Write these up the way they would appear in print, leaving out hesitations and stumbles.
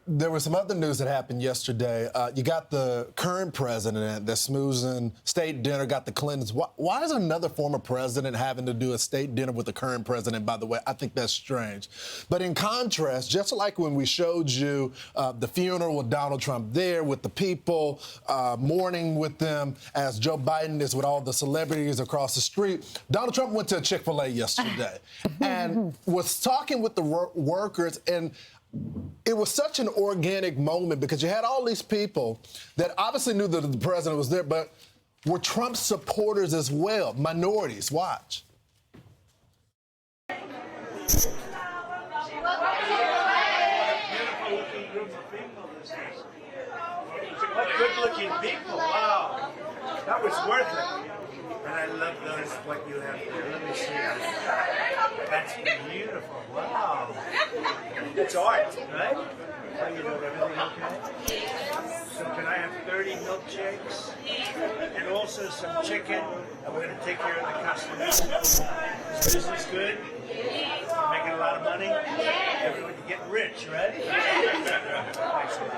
there was some other news that happened yesterday. You got the current president that's smoozing state dinner, got the Clintons. Why is another former president having to do a state dinner with the current president, by the way? I think that's strange. But in contrast, just like when we showed you the funeral with Donald Trump there with the people, mourning with them as Joe Biden is with all the celebrities across the street, Donald Trump went to a Chick-fil-A yesterday and was talking with the workers, and it was such an organic moment because you had all these people that obviously knew that the president was there, but were Trump supporters as well, minorities. Watch. Good-looking people, wow. That was worth it. And I love those, what you have here. Let me see. That's beautiful, wow. It's art, right? How you doing, everything okay? So can I have 30 milkshakes? And also some chicken, and we're gonna take care of the customers. Is business good? Making a lot of money? Everybody getting rich, right? Thanks a lot.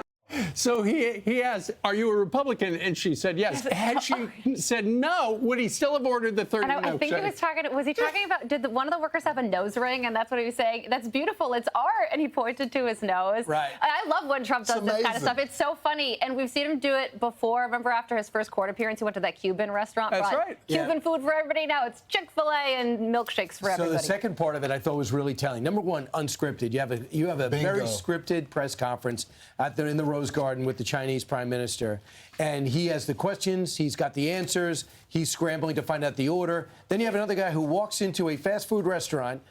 So he asked, "Are you a Republican?" And she said yes. Had she said no, would he still have ordered the 30 milkshakes? I think he was talking. Was he talking about? Did one of the workers have a nose ring? And that's what he was saying. That's beautiful. It's art. And he pointed to his nose. Right. I love when Trump does this kind of stuff. It's so funny. And we've seen him do it before. Remember after his first court appearance, he went to that Cuban restaurant. That's right. Cuban food for everybody. Now it's Chick-fil-A and milkshakes for everybody. So the second part of it I thought was really telling. Number one, unscripted. You have a very scripted press conference out there in the Rose Garden with the Chinese Prime Minister, and he has the questions, he's got the answers, he's scrambling to find out the order. Then you have another guy who walks into a fast food restaurant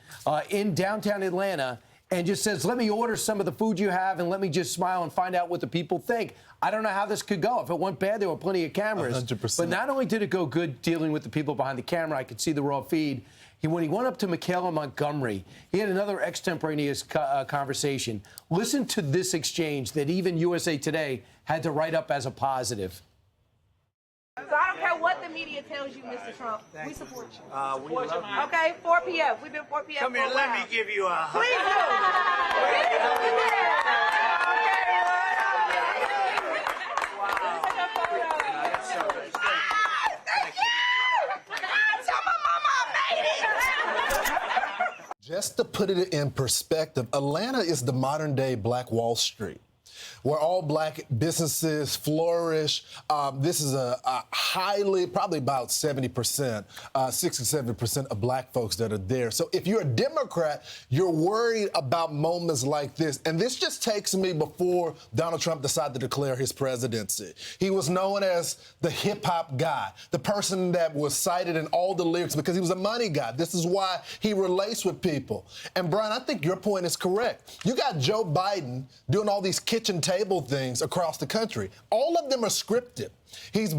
in downtown Atlanta and just says, "Let me order some of the food you have and let me just smile and find out what the people think." I don't know how this could go. If it went bad, there were plenty of cameras. 100%. But not only did it go good dealing with the people behind the camera, I could see the raw feed. When he went up to Michaela Montgomery, he had another extemporaneous conversation. Listen to this exchange that even USA Today had to write up as a positive. So I don't care what the media tells you, Mr. Trump. We support you. We love you. Okay, 4 p.m. We've been 4 p.m. Come here, let me give you a hug. Please Just to put it in perspective, Atlanta is the modern-day Black Wall Street, where all black businesses flourish. This is a highly, probably about 70%, 67% of black folks that are there. So if you're a Democrat, you're worried about moments like this. And this just takes me before Donald Trump decided to declare his presidency. He was known as the hip-hop guy, the person that was cited in all the lyrics because he was a money guy. This is why he relates with people. And Brian, I think your point is correct. You got Joe Biden doing all these kitchen table things across the country. All of them are scripted. He's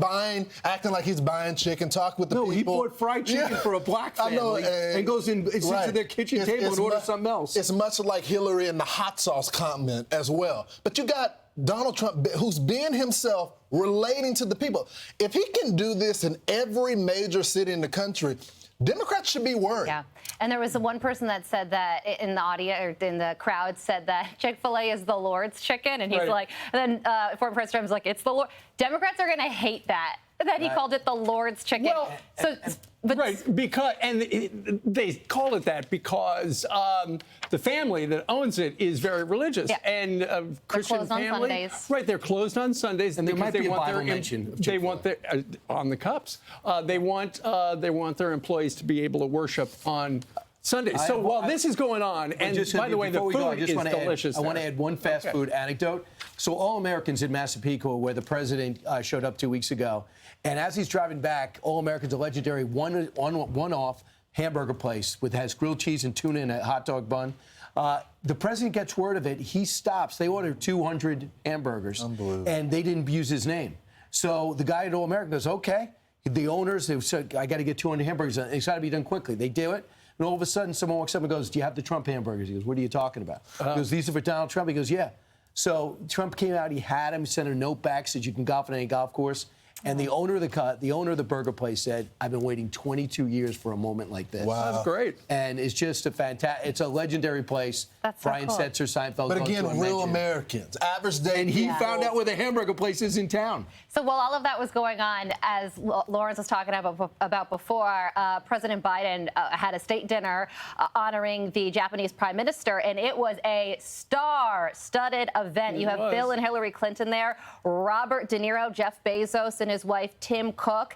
acting like he's buying chicken, talk with the people. No, he bought fried chicken for a black family and goes in and sits at their kitchen table and orders something else. It's much like Hillary and the hot sauce comment as well. But you got Donald Trump, who's being himself, relating to the people. If he can do this in every major city in the country, Democrats should be worried. Yeah, and there was one person that said that in the audio or in the crowd said that Chick-fil-A is the Lord's chicken, and he's like, and then former President Trump's like, it's the Lord. Democrats are going to hate that he called it the Lord's chicken. Well, because they call it that because the family that owns it is very religious and Christian family. On Sundays. Right, they're closed on Sundays, and there might be a Bible mention. They want their on the cups. They want their employees to be able to worship on Sundays. So while this is going on, and by the way, the food is delicious. I want to add one fast food anecdote. So All Americans in Massapequa, where the president showed up 2 weeks ago, and as he's driving back, All Americans, a legendary one-off hamburger place has grilled cheese and tuna in a hot dog bun. The president gets word of it. He stops. They ordered 200 hamburgers, and they didn't use his name. So the guy at All American goes, okay. The owners, they said, I got to get 200 hamburgers. It's got to be done quickly. They do it. And all of a sudden, someone walks up and goes, do you have the Trump hamburgers? He goes, what are you talking about? He goes, these are for Donald Trump. He goes, yeah. So Trump came out, he had him, sent a note back, said you can golf on any golf course. And the owner of the burger place said, "I've been waiting 22 years for a moment like this." Wow. That's great. And it's just it's a legendary place. That's so Brian cool. Setzer, Seinfeld. But goes again, to a real mention. Americans, average day. And he people. found out where the hamburger place is in town. So while all of that was going on, as Lawrence was talking about before, President Biden had a state dinner honoring the Japanese Prime Minister, and it was a star-studded event. You have Bill and Hillary Clinton there, Robert De Niro, Jeff Bezos, and his wife Tim Cook.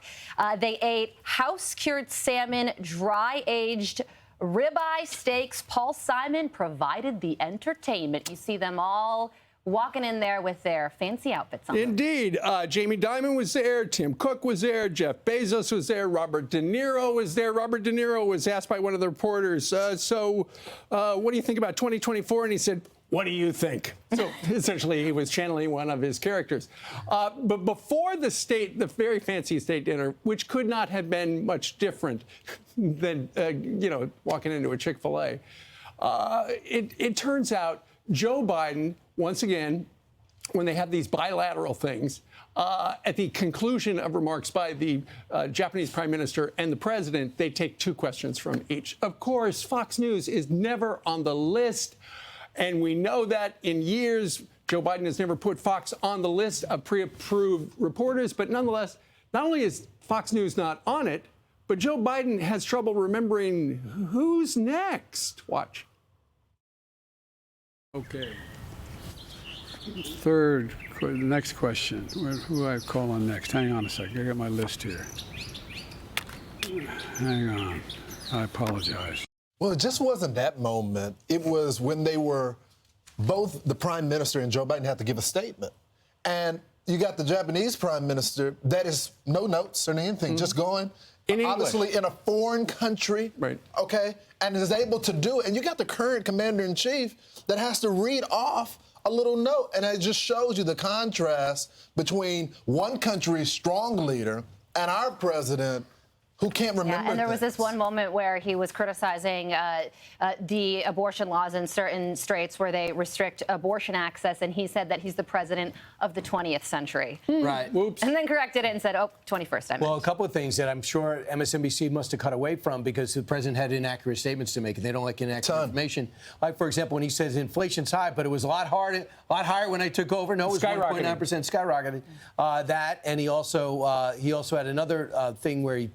They ate house-cured salmon, dry-aged ribeye steaks. Paul Simon provided the entertainment. You see them all walking in there with their fancy outfits on. Indeed. Jamie Dimon was there. Tim Cook was there. Jeff Bezos was there. Robert De Niro was there. Robert De Niro was asked by one of the reporters, what do you think about 2024? And he said, "What do you think?" So essentially, he was channeling one of his characters. But before the very fancy state dinner, which could not have been much different than walking into a Chick-fil-A, it turns out Joe Biden, once again, when they have these bilateral things, at the conclusion of remarks by the Japanese Prime Minister and the President, they take 2 questions from each. Of course, Fox News is never on the list. And we know that in years, Joe Biden has never put Fox on the list of pre-approved reporters. But nonetheless, not only is Fox News not on it, but Joe Biden has trouble remembering who's next. Watch. Okay. Next question. Who do I call on next? Hang on a second. I got my list here. Hang on. I apologize. Well, it just wasn't that moment. It was when they were both the Prime Minister and Joe Biden had to give a statement. And you got the Japanese Prime Minister that is no notes or anything, just going in obviously in a foreign country, right? Okay, and is able to do it. And you got the current commander-in-chief that has to read off a little note, and it just shows you the contrast between one country's strong leader and our president, who can't remember. Yeah, and there was things. this one moment where he was criticizing the abortion laws in certain states where they restrict abortion access, and he said that he's the president of the 20th century. Right. Whoops. And then corrected it and said, 21st, I meant. Well, a couple of things that I'm sure MSNBC must have cut away from because the president had inaccurate statements to make, and they don't like inaccurate information. Like, for example, when he says inflation's high, but it was a lot higher when I took over. No, it was 1.9% skyrocketing. That, and he also had another thing where he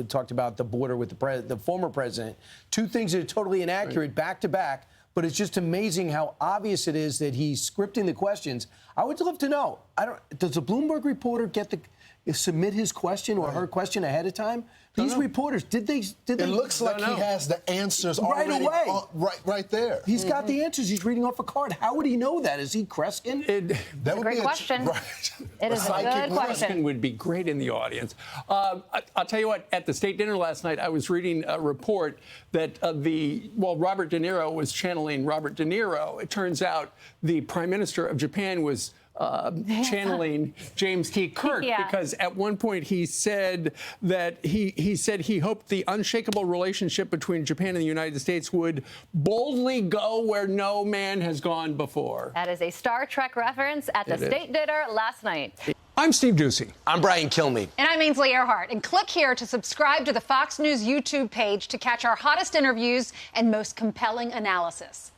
talked about the border with the former president. 2 things that are totally inaccurate back to back, but it's just amazing how obvious it is that he's scripting the questions. I would love to know. Does a Bloomberg reporter get submit his question or her question ahead of time? These reporters, did they? It looks like he has the answers right already away. Right there. He's got the answers. He's reading off a card. How would he know that? Is he Kreskin? That would great be question. Right. It is a good question. Would be great in the audience. I'll tell you what, at the state dinner last night, I was reading a report that Robert De Niro was channeling Robert De Niro. It turns out the Prime Minister of Japan was channeling James T. Kirk, because at one point he said that he said he hoped the unshakable relationship between Japan and the United States would boldly go where no man has gone before. That is a Star Trek reference at the state dinner last night. I'm Steve Doocy. I'm Brian Kilmeade. And I'm Ainsley Earhart. And click here to subscribe to the Fox News YouTube page to catch our hottest interviews and most compelling analysis.